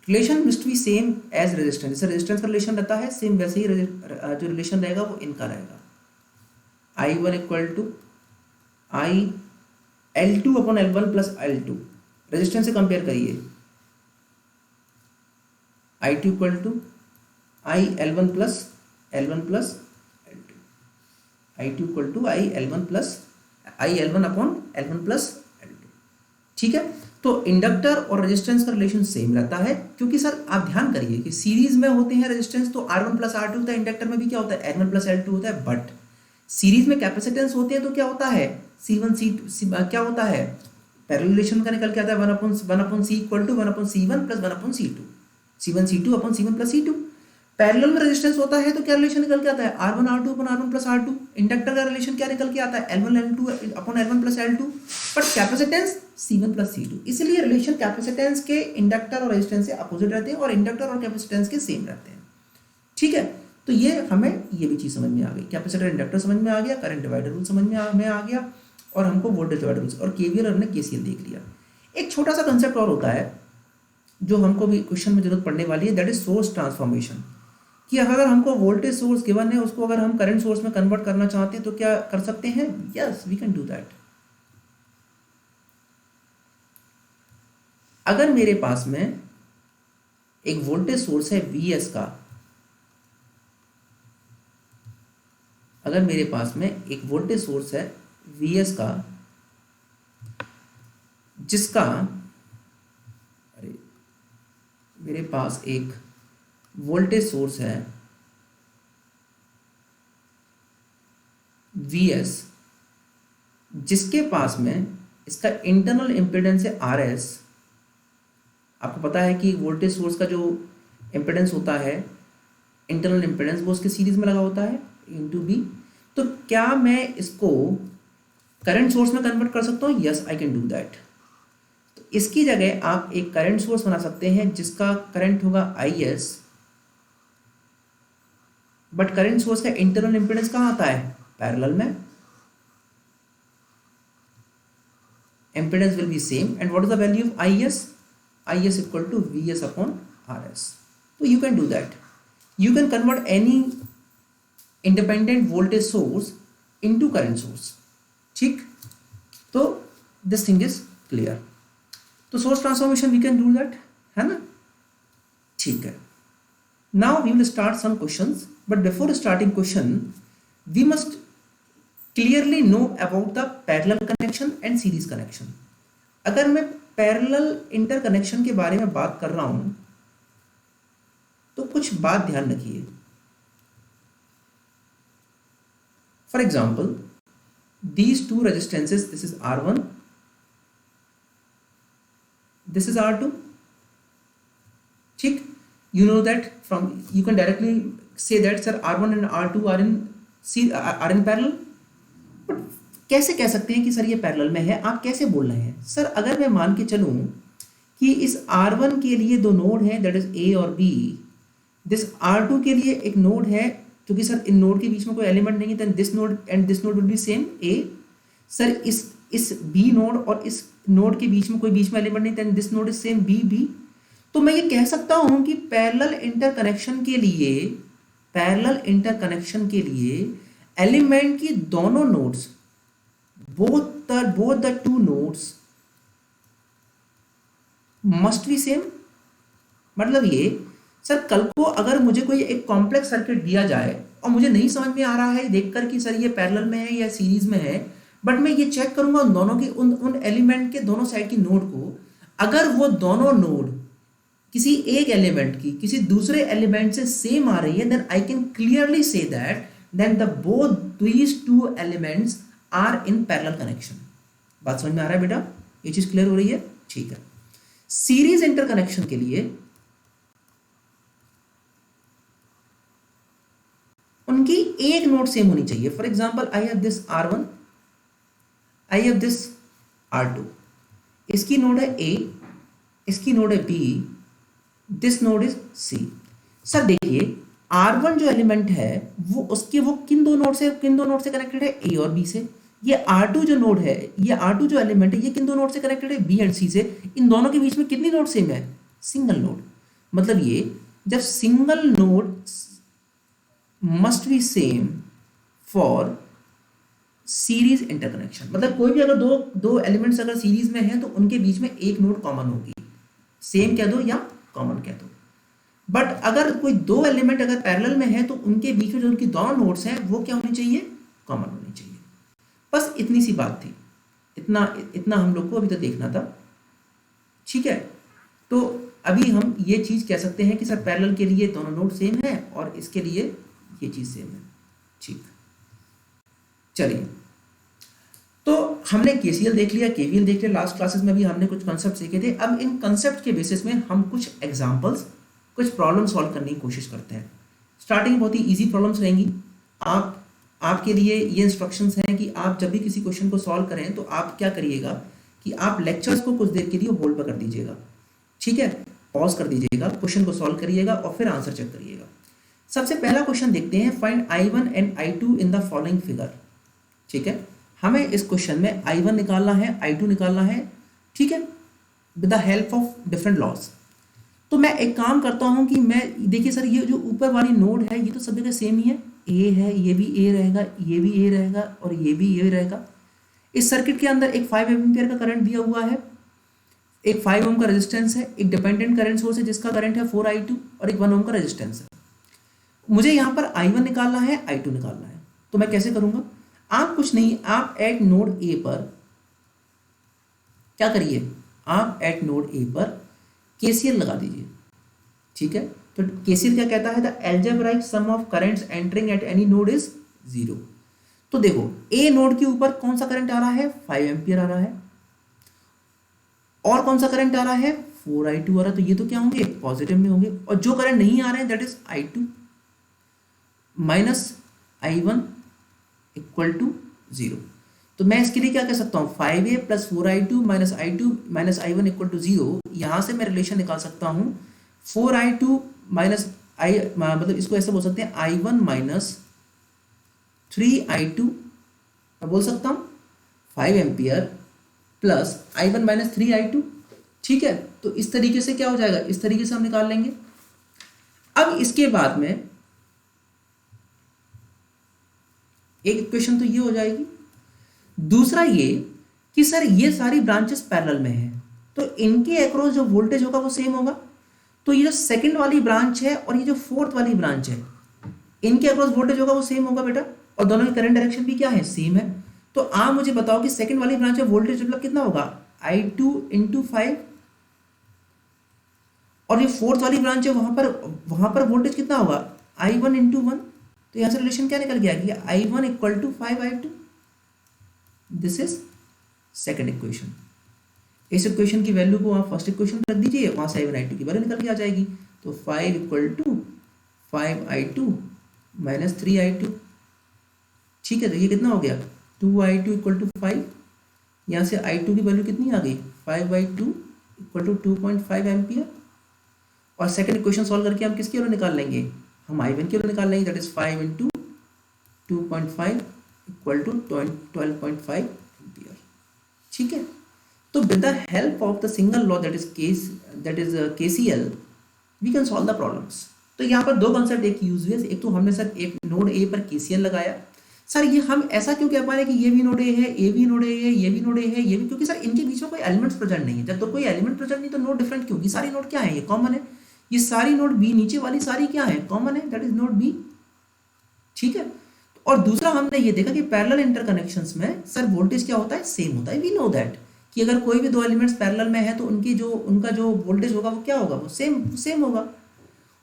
relation must be same as resistance. जैसे resistance का relation रहता है same, वैसे ही जो रिलेशन रहेगा वो इनका रहेगा। I1 equal to I L2/L1 plus L2, resistance से कंपेयर करिए। I2 equal to I L1 plus L1 plus L2, I2 equal to I L1 plus L2। ठीक है, तो इंडक्टर और रेजिस्टेंस का रिलेशन सेम रहता है, क्योंकि सर आप ध्यान करिए कि सीरीज में होते हैं रेजिस्टेंस तो R1 प्लस R2 होता है, इंडक्टर में भी क्या होता है L1 प्लस L2 होता है। बट सीरीज में कैपेसिटेंस होते हैं तो क्या होता है C1 C2 क्या होता है, पैरेलल रिलेशन का निकल के आता है 1/C equal to 1/C1 plus 1/C2, C1 C2/C1 plus C2। Parallel में रेजिस्टेंस होता है तो क्या रिलेशन निकल के आता है R1 R2/R1 plus R2। Inductor का रिलेशन क्या निकल के आता है L1 L2/L1 plus L2। But capacitance C1 plus C2, इसलिए रिलेशन कैपेसिटेंस के इंडक्टर और रेजिस्टेंस से अपोजिट रहते हैं और इंडक्टर और कैपेसिटेंस के सेम रहते हैं। ठीक है, तो ये हमें ये भी चीज़ समझ में आ गई, कैपेसिटर इंडक्टर समझ में आ गया, करंट डिवाइडर रूल समझ में आ गया, और हमको वोल्टेज डिवाइडर रूल और केवीएल और हमने केसीएल देख लिया। एक छोटा सा कंसेप्ट और होता है जो हमको भी क्वेश्चन में जरूरत पड़ने वाली है, दैट इज सोर्स ट्रांसफॉर्मेशन। कि अगर हमको वोल्टेज सोर्स गिवन है उसको अगर हम करंट सोर्स में कन्वर्ट करना चाहते हैं तो क्या कर सकते हैं? Yes, we can do that. अगर मेरे पास में एक वोल्टेज सोर्स है Vs का, अगर मेरे पास में एक वोल्टेज सोर्स है Vs का जिसका, अरे मेरे पास एक वोल्टेज सोर्स है Vs जिसके पास में इसका इंटरनल इम्पीडेंस है Rs। आपको पता है कि वोल्टेज सोर्स का जो इम्पीडेंस होता है, इंटरनल इम्पीडेंस, वो उसके सीरीज में लगा होता है इंटू बी। तो क्या मैं इसको करंट सोर्स में कन्वर्ट कर सकता हूँ? Yes, I can do that. तो इसकी जगह आप एक करंट सोर्स बना सकते हैं जिसका करंट होगा Is, बट करंट सोर्स का इंटरनल इम्पीडेंस कहाँ आता है? पैरेलल में। Impedance will be same and what is the value of Is? Is equal to Vs/Rs। तो you can do that, you can convert any independent voltage source into current source. ठीक, तो this thing is clear. तो source transformation we can do that, है ना? ठीक है, Now we will start some questions, but before starting question, we must clearly know about the parallel connection and series connection. अगर मैं parallel interconnection के बारे में बात कर रहा हूं तो कुछ बात ध्यान रखिए. For example, these two resistances, this is R1, this is R2. ठीक, you know that from, you can directly say that sir R1 and R2 are in parallel. But कैसे कह सकते हैं कि सर ये पैरेलल में है? आप कैसे बोल रहे हैं सर? अगर मैं मान के चलूं कि इस R1 के लिए दो नोड हैं, दैट इज A और B, दिस R2 के लिए एक नोड है, क्योंकि सर इन नोड के बीच में कोई एलिमेंट नहीं है, then this node and this node will be same A. Sir इस B नोड और इस नोड के बीच में कोई बीच में एलिमेंट नहीं, then this node is same B. तो मैं ये कह सकता हूं कि पैरेलल इंटरकनेक्शन के लिए एलिमेंट की दोनों nodes, both the two nodes must be same. मतलब ये सर, कल को अगर मुझे कोई एक कॉम्प्लेक्स सर्किट दिया जाए और मुझे नहीं समझ में आ रहा है देखकर कि सर ये पैरेलल में है या सीरीज में है, बट मैं ये चेक करूंगा उन दोनों की उन एलिमेंट के दोनों साइड की नोड को, अगर वो दोनों नोड किसी एक एलिमेंट की किसी दूसरे एलिमेंट से सेम आ रही है, then I can clearly see that then the both these two elements are in parallel connection. बात समझ में आ रहा है बेटा? ये चीज क्लियर हो रही है? ठीक है. सीरीज इंटरकनेक्शन के लिए उनकी एक नोड सेम होनी चाहिए. For example, I have this R1, I have this R2. इसकी नोड है A, इसकी नोड है B, this node is C. Sir देखिए, R1 जो एलिमेंट है वो किन दो नोड से कनेक्टेड है? A और B से. ये R2 जो नोड है, ये R2 जो एलिमेंट है, ये किन दो नोड से कनेक्टेड है? B एंड C से. इन दोनों के बीच में कितनी नोड सेम है? Single node. मतलब ये जब single node must be same for series interconnection, मतलब कोई भी अगर दो एलिमेंट्स अगर सीरीज में हैं तो उनके बीच में एक नोड कॉमन होगी. सेम कह दो या कॉमन कह दो. बट अगर कोई दो एलिमेंट अगर पैरेलल में है तो उनके बीच में जो उनकी दोनों नोड्स हैं वो क्या होनी चाहिए? कॉमन होनी चाहिए. बस इतनी सी बात थी. इतना हम लोग को अभी तो देखना था. ठीक है. तो अभी हम ये चीज कह सकते हैं कि सर पैरेलल के लिए दोनों नोड सेम है और इसके लिए ये चीज सेम है. ठीक, चलिए. तो हमने KCL देख लिया, KVL देख लिया. लास्ट क्लासेस में भी हमने कुछ कॉन्सेप्ट सीखे थे. अब इन कॉन्सेप्ट के बेसिस में हम कुछ एग्जांपल्स, कुछ प्रॉब्लम सॉल्व करने की कोशिश करते हैं. स्टार्टिंग बहुत ही इजी प्रॉब्लम्स रहेंगी. आपके लिए ये इंस्ट्रक्शंस हैं कि आप जब भी किसी क्वेश्चन को सॉल्व करें तो आप क्या करिएगा कि आप लेक्चर्स को कुछ देर के लिए होल्ड पर कर दीजिएगा. ठीक है, पॉज कर दीजिएगा, क्वेश्चन को सॉल्व करिएगा और फिर आंसर चेक करिएगा. सबसे पहला क्वेश्चन देखते हैं. Find I1 and I2 in the following figure. ठीक है, हमें इस क्वेश्चन में I1 निकालना है, I2 निकालना है. ठीक है, with the help of different laws. तो मैं एक काम करता हूं कि मैं, देखिए सर, ये जो ऊपर वाली नोड है ये तो सब जगह सेम ही है. A है, ये भी A रहेगा, ये भी A रहेगा और ये भी A रहेगा. इस सर्किट के अंदर एक 5 एम्पीयर का करंट दिया हुआ है, एक 5 ओम का रेजिस्टेंस है, एक डिपेंडेंट करंट सोर्स है जिसका करंट है 4I2 और एक 1 ओम का रेजिस्टेंस है. मुझे यहाँ पर I1 निकालना है, I2 निकालना है. तो मैं कैसे करूंगा? आप कुछ नहीं, आप एट नोड A पर क्या करिए? आप एट नोड A पर KCL लगा दीजिए. ठीक है, तो KCL क्या कहता है? The algebraic sum of currents entering at any node is 0. तो देखो, A नोड के ऊपर कौन सा करंट आ रहा है? 5 एम्पियर आ रहा है. और कौन सा करंट आ रहा है? 4I2 आ रहा है. तो ये तो क्या होंगे? पॉजिटिव में होंगे. और जो करंट नहीं आ रहे हैं that is I2 minus I1 equal to 0. तो मैं इसके लिए क्या कह सकता हूँ? 5A plus 4I2 minus I2 minus I1 equal to 0. यहाँ से मैं रिलेशन निकाल सकता हूँ 4I2 माइनस मतलब इसको ऐसे बोल सकते हैं I1 माइनस 3I2. मैं बोल सकता हूँ 5 ampere plus I1 minus 3I2. ठीक है, तो इस तरीके से क्या हो जाएगा? इस तरीके से हम निकाल लेंगे. अब इसके बाद में एक इक्वेशन तो ये हो जाएगी. दूसरा ये कि सर ये सारी ब्रांचेस पैरेलल में हैं तो इनके अक्रॉस जो वोल्टेज होगा वो सेम होगा. तो ये जो सेकंड वाली ब्रांच है और ये जो फोर्थ वाली ब्रांच है, इनके अक्रॉस वोल्टेज होगा वो सेम होगा बेटा, और दोनों की करंट डायरेक्शन भी क्या है, सेम है। तो आप मुझे बताओ कि सेकंड वाली ब्रांच में वोल्टेज डेवलप कितना होगा, I2 इंटू 5, और ये फोर्थ वाली ब्रांच है वहां पर वोल्टेज कितना होगा, I1 इंटू 1। तो यहां से रिलेशन क्या निकल गया कि I1 equal to 5I2। This is second equation. इस इक्वेशन की वैल्यू को आप फर्स्ट इक्वेशन रख दीजिए, वहां से I1 I2 की वैल्यू निकल के आ जाएगी। तो 5 equal to 5I2 minus 3I2। ठीक है, तो ये कितना हो गया, 2I2 इक्वल टू 5। यहाँ से I2 की वैल्यू कितनी आ गई, 5/2 इक्वल टू 2.5 एम्पियर। और सेकंड इक्वेशन सॉल्व करके हम किसकी वैल्यू निकाल लेंगे, हम I1 की वैल्यू निकाल लेंगे, that is 5 into 2.5 equal to 12.5 ampere. ठीक है, तो with the help of the single law that is KCL we can solve the problems. तो यहाँ पर दो कॉन्सेप्ट एक यूज हुए, एक तो हमने सर एक नोड ए पर KCL लगाया। सर ये हम ऐसा क्यों कह पा रहे हैं कि ये भी नोड ए है, ये भी नोड ए है, ये भी नोड ए है, ये भी, क्योंकि सर इनके बीच में कोई एलिमेंट्स प्रेजेंट नहीं है। जब तो कोई एलिमेंट प्रेजेंट नहीं तो नोड डिफरेंट क्यों, ये सारी नोड क्या है, ये कॉमन है। ये सारी नोड बी नीचे वाली सारी क्या है, कॉमन है, दैट इज नोड बी। ठीक है, और दूसरा हमने ये देखा कि पैरेलल इंटरकनेक्शंस में सर वोल्टेज क्या होता है, सेम होता है। वी नो दैट कि अगर कोई भी दो एलिमेंट्स पैरेलल में है तो उनका जो वोल्टेज होगा वो क्या होगा, वो सेम होगा।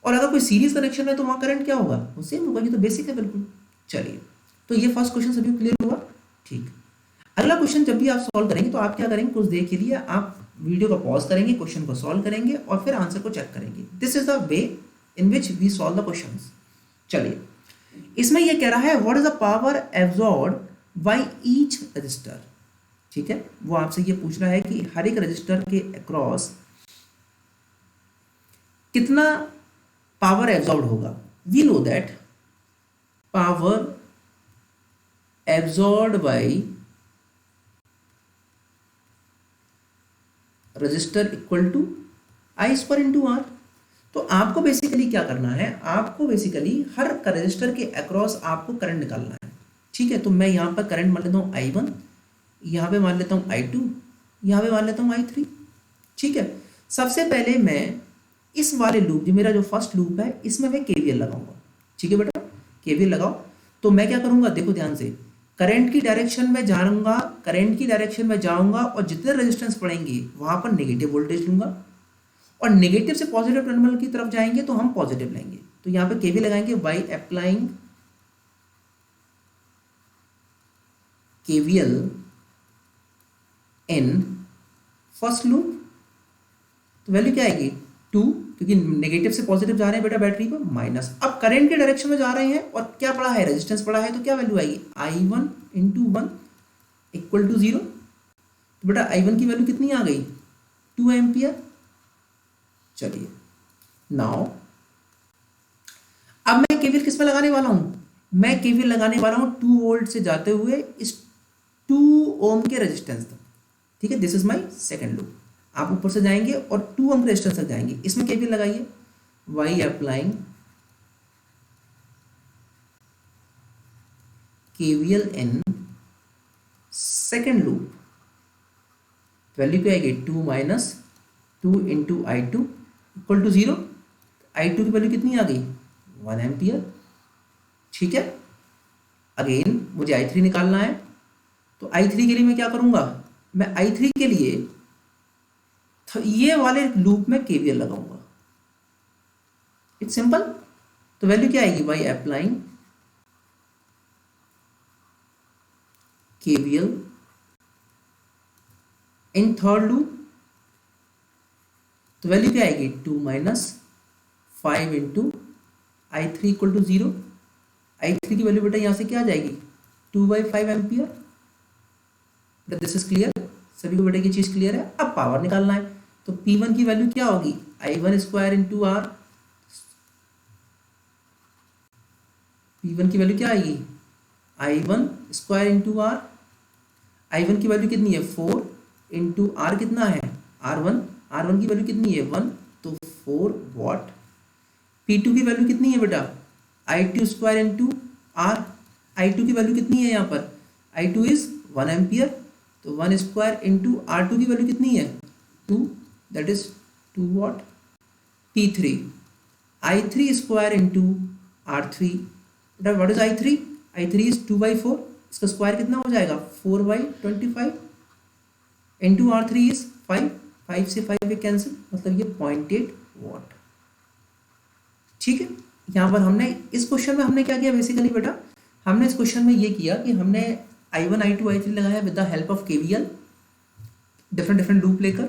और अगर कोई सीरीज कनेक्शन है तो वहां करंट क्या होगा, वो सेम होगा। ये तो बेसिक है बिल्कुल। चलिए, तो ये फर्स्ट क्वेश्चन सभी क्लियर हुआ। ठीक, अगला क्वेश्चन जब भी आप सॉल्व करेंगे तो आप क्या करेंगे, कुछ देर के लिए आप वीडियो को पॉज करेंगे, क्वेश्चन को सॉल्व करेंगे और फिर आंसर को चेक करेंगे। This is the way in which we solve the questions. चलिए, इसमें ये कह रहा है what is the power absorbed by each register. ठीक है, वो आपसे ये पूछ रहा है कि हर एक रजिस्टर के अक्रॉस कितना पावर एब्जॉर्ब्ड होगा। We know that power absorbed by register equal to I square into R। तो आपको बेसिकली क्या करना है, आपको बेसिकली हर रजिस्टर के अक्रॉस आपको करंट निकालना है। ठीक है, तो मैं यहाँ पर करंट मान लेता हूँ I1, यहाँ पे मान लेता हूँ I2, यहाँ पे मान लेता हूँ I3। ठीक है, सबसे पहले मैं इस वाले लूप, जो मेरा जो फर्स्ट लूप है, इसमें मैं KVL लगाऊंगा। ठीक है बेटा, KVL लगाओ। तो मैं क्या करूंगा, देखो ध्यान से, करंट की डायरेक्शन में जाऊंगा और जितने रेजिस्टेंस पड़ेंगे वहां पर नेगेटिव वोल्टेज लूंगा, और नेगेटिव से पॉजिटिव टर्मिनल की तरफ जाएंगे तो हम पॉजिटिव लेंगे। तो यहाँ पे KVL लगाएंगे by applying KVL in first loop. तो वैल्यू क्या आएगी, 2, क्योंकि नेगेटिव से पॉजिटिव जा रहे हैं बेटा बैटरी पर, माइनस। अब करंट के डायरेक्शन में जा रहे हैं और क्या पड़ा है, रेजिस्टेंस पड़ा है, तो क्या वैल्यू आएगी, I1 इंटू 1 इक्वल टू 0। तो बेटा I1 की वैल्यू कितनी आ गई, 2 एम्पियर। चलिए, नाउ अब मैं KVL किस पे लगाने वाला हूं, मैं KVL लगाने वाला हूं 2 वोल्ट से जाते हुए इस 2 ओम के रेजिस्टेंस तक। ठीक है, this is my second loop. आप ऊपर से जाएंगे और 2 ओम रेजिस्टेंस तक जाएंगे, इसमें KVL लगाइए by applying KVL in second loop. Value क्या आएगी, 2 minus 2 into I2 equal to 0। I2 की वैल्यू कितनी आ गई, 1 एम्पियर। ठीक है, अगेन मुझे I3 निकालना है। तो I3 के लिए मैं क्या करूंगा, मैं I3 के लिए तो ये वाले लूप में KVL लगाऊंगा। It's simple. तो वैल्यू क्या आएगी, by applying KVL in third loop. तो वैल्यू क्या आएगी, 2 minus 5 into I3 equal to 0। I3 की वैल्यू बेटा यहां से क्या आ जाएगी, 2/5 एम्पियर। दिस इज क्लियर, सभी को बेटा ये चीज क्लियर है। अब पावर निकालना है, तो P1 की वैल्यू क्या होगी, I1 square into R। P1 की वैल्यू क्या आएगी, I1 square into R। I1 की वैल्यू कितनी है, 4 इंटू R कितना है, R1 की वैल्यू कितनी है, 1, तो 4 वॉट। P2 की वैल्यू कितनी है बेटा, I2 square into R। I2 की वैल्यू कितनी है यहाँ पर, I2 इज 1 एम्पियर, तो 1 स्क्वायर इंटू R2 की वैल्यू कितनी है, 2, that is 2 what. T3, I3 square into R3, बेटा what is I3? I3 is 2/4, इसका स्क्वायर कितना हो जाएगा 4/25 इंटू R3 इज 5, 5 से 5 कैंसिल, मतलब ये 0.8 वाट। ठीक है, यहाँ पर हमने इस क्वेश्चन में हमने क्या किया बेसिकली बेटा, हमने इस क्वेश्चन में ये किया कि हमने I1 I2 I3 लगाया with the help of KVL, different loop लेकर।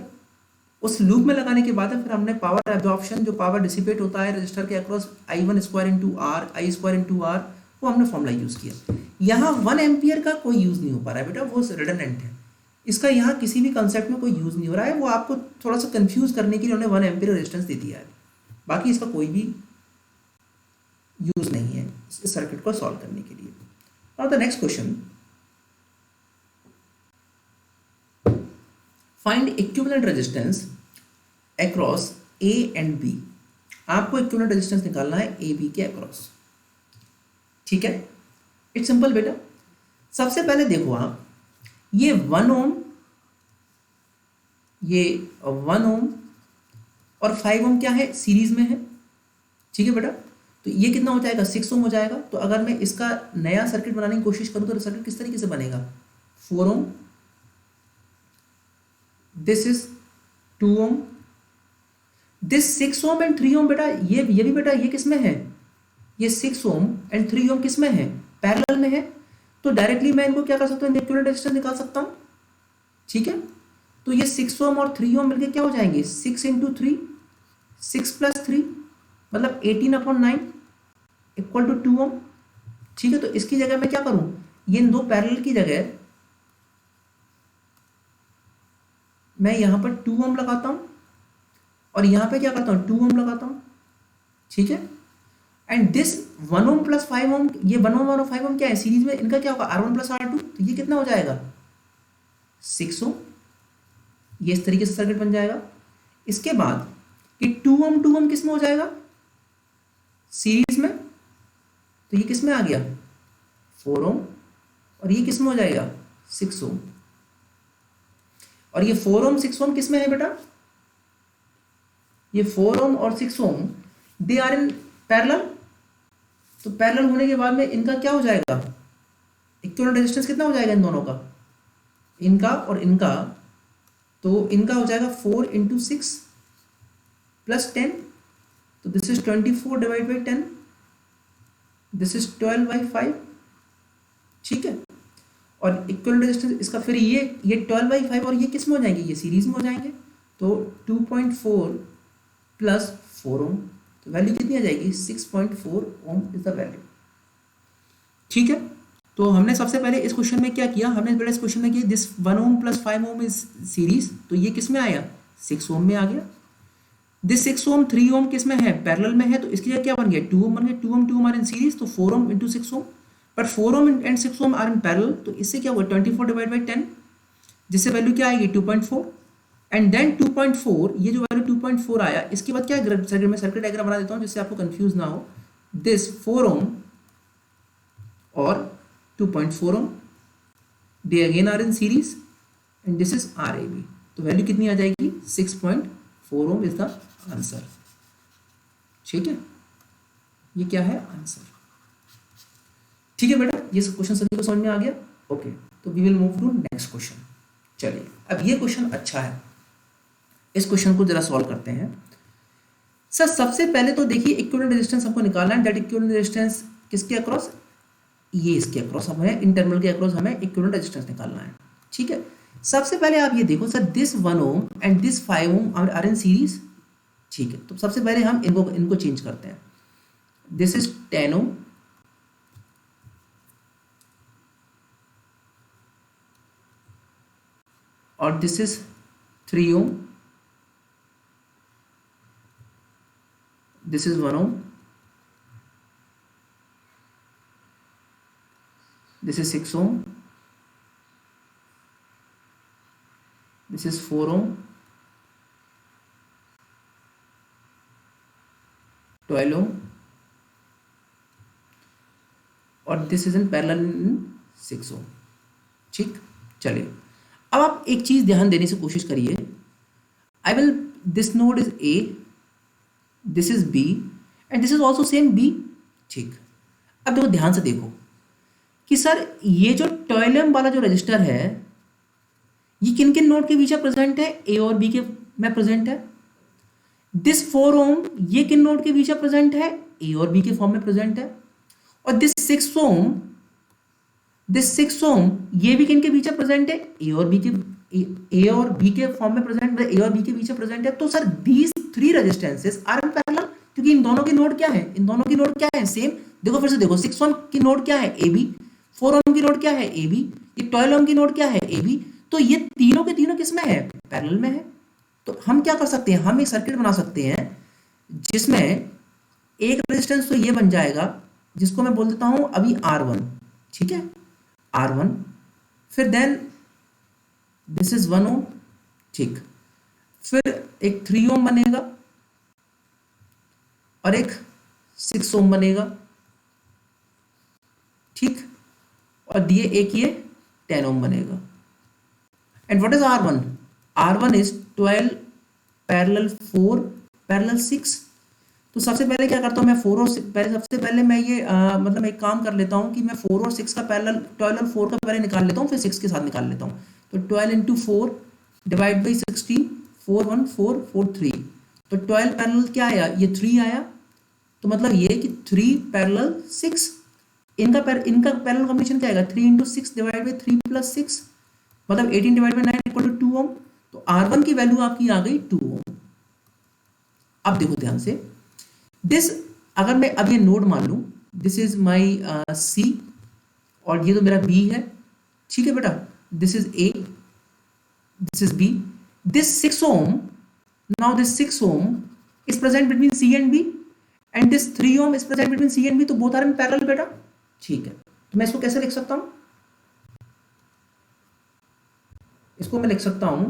उस लूप में लगाने के बाद फिर हमने पावर एब्जॉर्प्शन, जो पावर डिसिपेट होता है रजिस्टर के across, I1 square into R, I square into R, वो हमने फॉर्मूला यूज किया। यहाँ 1 एम्पियर का कोई यूज नहीं हो पा रहा है बेटा, वो रिडंडेंट है, इसका यहाँ किसी भी कंसेप्ट में कोई यूज नहीं हो रहा है, वो आपको थोड़ा सा कंफ्यूज करने के लिए उन्होंने 1 एम्पियर रेजिस्टेंस दे दिया है, बाकी इसका कोई भी यूज नहीं है इस सर्किट को सॉल्व करने के लिए। Now the next question, find equivalent resistance across A and B. आपको इक्विवेलेंट रेजिस्टेंस निकालना है ए बी के अक्रॉस। ठीक है, इट्स सिंपल बेटा। सबसे पहले देखो आप, ये 1 ओम, ये 1 ओम और 5 ओम क्या है, सीरीज में है। ठीक है बेटा, तो ये कितना हो जाएगा 6 ओम हो जाएगा। तो अगर मैं इसका नया सर्किट बनाने की कोशिश करूं तो सर्किट किस तरीके से बनेगा, 4 ohm, this is 2 ohm, this 6 ohm and 3 ohm. बेटा ये भी बेटा ये किस में है, ये 6 ओम एंड 3 ओम किस में है, पैरेलल में है। तो डायरेक्टली मैं इनको क्या कर सकता हूँ, इक्विवेलेंट रेजिस्टेंस निकाल सकता हूँ। ठीक है, तो ये 6 ओम और 3 ओम मिलके क्या हो जाएंगे, 6 इंटू 3, 6 प्लस 3 मतलब 18/9 इक्वल टू 2 ओम। ठीक है, तो इसकी जगह मैं क्या करूं, ये इन दो पैरेलल की जगह मैं यहां पर 2 ओम लगाता हूं और यहां पे क्या करता हूं, 2 ओम लगाता हूं। ठीक है, एंड दिस 1 ओम प्लस 5 ओम, ये 1 ओम और 5 ओम क्या है सीरीज में, इनका क्या होगा R1 प्लस R2, तो ये कितना हो जाएगा 6 ओम। ये इस तरीके से सर्किट बन जाएगा। इसके बाद कि 2 ओम किस में हो जाएगा, सीरीज में, तो ये किस में आ गया 4 ओम, और ये किस में हो जाएगा 6 ओम। और ये 4 ओम 6 ओम किस में है बेटा, ये 4 ओम और 6 ओम दे आर इन पैरेलल। तो पैरेलल होने के बाद में इनका क्या हो जाएगा, इक्विवेलेंट रेजिस्टेंस कितना हो जाएगा इन दोनों का, इनका और इनका, तो इनका हो जाएगा 4 इंटू 6 प्लस 10, तो this is 24 divide by 10, this is 12/5। ठीक है, और इक्विवेलेंट रेजिस्टेंस इसका फिर ये 12/5 और ये किस में हो जाएंगे, ये सीरीज में हो जाएंगे। तो 2.4 प्लस 4 ओम, तो वैल्यू कितनी आ जाएगी 6.4 ओम इज द वैल्यू। ठीक है, तो हमने सबसे पहले इस क्वेश्चन में क्या किया, हमने इस क्वेश्चन में किया this 1 ohm plus 5 ohm is series, तो ये किस में आया 6 ओम में आ गया। दिस 6 ओम 3 ओम किस में है, पैरेलल में है, तो इसकी जगह क्या बन गया 2 ओम बन गया। 2 ओम आर इन सीरीज, तो 4 ohm into 6 ohm, but 4 ohm and 6 ohm are in parallel, तो इससे क्या हुआ 24 डिवाइड बाई 10, जिससे वैल्यू क्या आएगी 2.4, एंड देन 2.4, ये जो वैल्यू 2.4 आया, इसके बाद क्या सर्किट में सर्किट डायग्राम बना देता हूँ जिससे आपको कंफ्यूज ना हो। दिस 4 ओम और 2.4 ohm they again are in series and this is RAB, तो वैल्यू कितनी आ जाएगी 6.4 ओम इज द आंसर। ठीक है, ये क्या है आंसर। ठीक है बेटा, ये क्वेश्चन सभी को समझ में आ गया। ओके, तो we will move to next question. चलिए, अब ये क्वेश्चन अच्छा है, इस क्वेश्चन को जरा सॉल्व करते हैं। सर सबसे पहले तो देखिए इक्विवेलेंट रेजिस्टेंस हमको निकालना है, दैट इक्विवेलेंट रेजिस्टेंस किसके अक्रॉस, ये इसके अक्रॉस, हमें इन टर्मिनल के अक्रॉस हमें इक्विवेलेंट रेजिस्टेंस निकालना है। ठीक है, सबसे पहले आप ये देखो sir, this 1 ohm and this 5 ohm are in series. ठीक है, तो सबसे पहले हम इनको चेंज करते हैं। दिस इज 10 ओम और this is 3 ohm, this is 1 ohm, this is 6 ohm, this is 4 ohm, 12 ohm, और this is in parallel in 6 ohm। ठीक, चलिए अब आप एक चीज ध्यान देने से कोशिश करिए। I will, this node is A this is B and this is also same B. ठीक, अब देखो ध्यान से देखो कि सर ये जो 12M वाला जो रजिस्टर है ये किन किन नोड के बीच में प्रेजेंट है, ए और बी के में प्रेजेंट है। दिस 4 ओम ये किन नोड के बीच में प्रेजेंट है, ए और बी के फॉर्म में प्रेजेंट है। और दिस 6 ओम ये भी किन के बीच में प्रेजेंट है, ए और बी के फॉर्म में प्रेजेंट है, ए और बी के बीच में प्रेजेंट है। तो sir these 3 resistances are in parallel, क्योंकि इन दोनों की नोड क्या है, इन दोनों की नोड क्या है, सेम। देखो फिर से देखो, 6 ओम की नोड क्या है, ए बी। 4 ओम की नोड क्या है, ए बी। ये 12 ओम की नोड क्या है, ए बी। तो ये तीनों के तीनों किस में है, पैरेलल में है। तो हम क्या कर सकते हैं, हम एक सर्किट बना सकते हैं जिसमें एक रेजिस्टेंस तो ये बन जाएगा जिसको मैं बोल देता हूं अभी R1। ठीक है, R1, फिर देन दिस इज 1 ओम। ठीक, फिर एक 3 ओम बनेगा और एक 6 ओम बनेगा। ठीक, और दिए एक ये 10 ओम बनेगा। And what is R1? R1 is 12 parallel 4 parallel 6। तो सबसे पहले क्या करता हूँ मैं, 4 और सबसे पहले मैं ये मतलब एक काम कर लेता हूँ कि मैं 4 और 6 का पैरेलल, 12 और 4 का पहले निकाल लेता हूँ, फिर 6 के साथ निकाल लेता हूँ। तो 12 इंटू 4 डिवाइड बाई 16, 4 1 4 4 3। तो 12 पैरेलल क्या आया, ये 3 आया। तो मतलब ये कि 3 पैरेलल 6, इनका पैरेलल कॉम्बिनेशन क्या आएगा, 3 इंटू 6 डिवाइड बाई 3 प्लस 6, मतलब 18 डिवाइड बाई 9 इक्वल टू 2 ओम। तो R1 की वैल्यू आपकी आ गई 2 ओम। अब देखो ध्यान से, दिस अगर मैं अब ये नोड मान लूं, दिस इज माई सी और ये तो मेरा बी है। ठीक है बेटा, this is A, this is B. This 6 ohm, now this 6 ohm is present between C and B and this 3 ohm is present between C and B. तो बोथ आर इन पैरेलल बेटा। ठीक है, तो मैं इसको कैसे लिख सकता हूं, इसको मैं लिख सकता हूं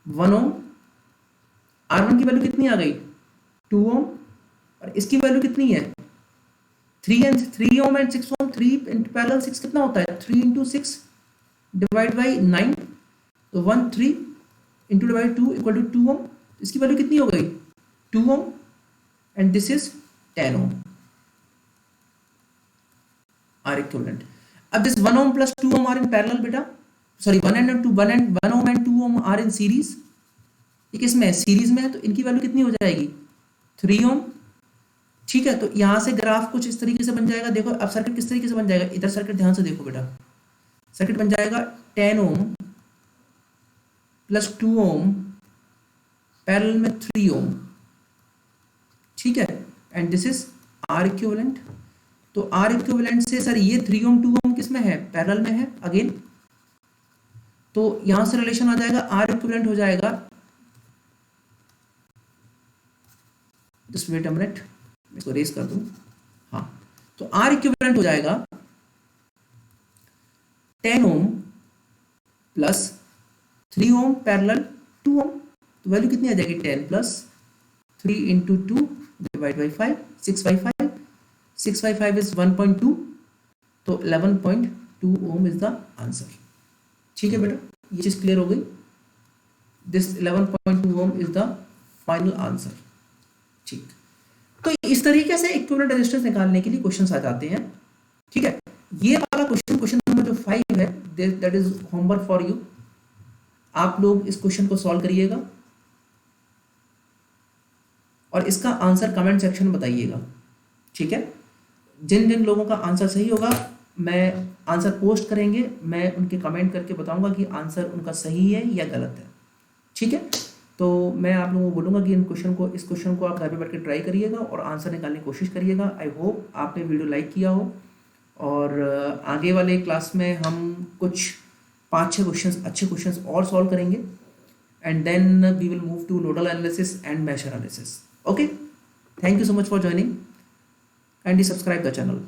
1 ओम। R1 की वैल्यू कितनी आ गई, 2 ओम, और इसकी वैल्यू कितनी है 3 ohm and 6 ohm. 3 into parallel 6 कितना होता है, 3 इंटू 6 डिवाइड बाई 9। तो 1 3 into divide 2 equal to 2 ohm. इसकी वैल्यू कितनी हो गई 2 ohm and this is 10 ohm, are equivalent. अब this 1 ohm plus 2 ohm are in parallel बेटा, sorry 1 ohm and 2 ohm are in series. ये किसमें है, सीरीज में है। तो इनकी वैल्यू कितनी हो जाएगी 3 ओम। ठीक है, तो यहां से ग्राफ कुछ इस तरीके से बन जाएगा। देखो अब सर्किट किस तरीके से बन जाएगा, इधर सर्किट ध्यान से देखो बेटा, सर्किट बन जाएगा 10 ओम प्लस 2 ओम पैरेलल में 3 ओम। ठीक है, and this is R equivalent. तो आर इक्विवेलेंट से सर ये 3 ओम 2 ओम किस में है, पैरेलल में है अगेन। तो यहां से रिलेशन आ जाएगा, आर इक्विवेलेंट हो जाएगा, जस्ट वेट अ मिनट, इसको रेस कर दूं। हाँ, तो आर इक्विवेलेंट हो जाएगा 10 ओम प्लस 3 ओम पैरेलल 2 ओम। तो वैल्यू कितनी आ जाएगी, 10 plus 3 into 2 divide by 5, 6 by 5, 6 by 5 is 1.2। तो 11.2 ओम इज द आंसर। ठीक है बेटा, ये चीज क्लियर हो गई। This 11.2 ohm is the final answer. ठीक, तो इस तरीके से इक्विवेलेंट रेजिस्टेंस निकालने के लिए क्वेश्चंस आ जाते हैं। ठीक है, ये वाला क्वेश्चन नंबर जो 5 है, that is homework for you. आप लोग इस क्वेश्चन को सॉल्व करिएगा और इसका आंसर कमेंट सेक्शन में बताइएगा। ठीक है, जिन जिन लोगों का आंसर सही होगा मैं आंसर पोस्ट करेंगे, मैं उनके कमेंट करके बताऊंगा कि आंसर उनका सही है या गलत है। ठीक है, तो मैं आप लोगों को बोलूँगा कि इस क्वेश्चन को आप घर पे बैठ के ट्राई करिएगा और आंसर निकालने की कोशिश करिएगा। आई होप आपने वीडियो लाइक किया हो और आगे वाले क्लास में हम कुछ 5-6 क्वेश्चंस, अच्छे क्वेश्चंस और सॉल्व करेंगे and then we will move to nodal analysis and mesh analysis. Okay, thank you so much for joining, kindly subscribe the channel.